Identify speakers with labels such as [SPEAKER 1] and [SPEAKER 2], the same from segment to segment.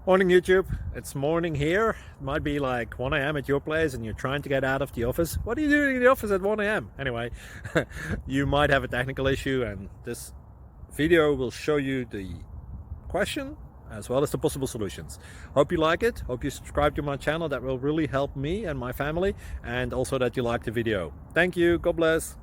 [SPEAKER 1] Morning YouTube, it's morning here. It might be like 1 a.m. at your place and you're trying to get out of the office. What are you doing in the office at 1 a.m? Anyway, you might have a technical issue and this video will show you the question as well as the possible solutions. Hope you like it, hope you subscribe to my channel. That will really help me and my family, and also that you like the video. Thank you, God bless.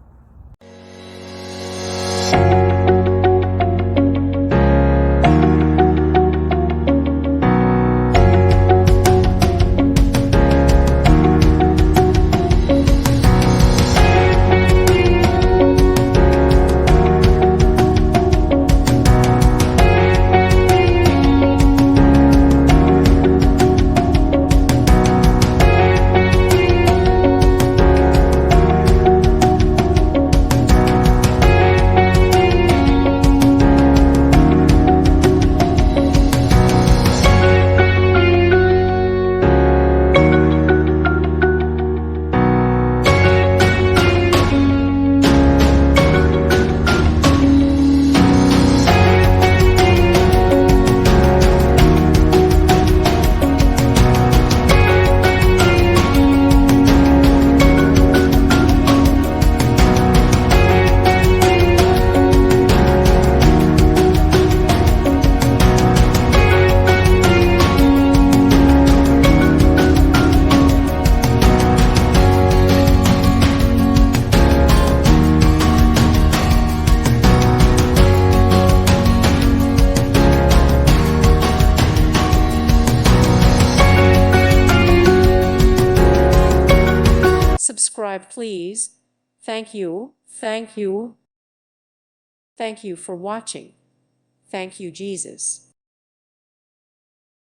[SPEAKER 2] Subscribe, please. Thank you. Thank you. Thank you for watching. Thank you, Jesus.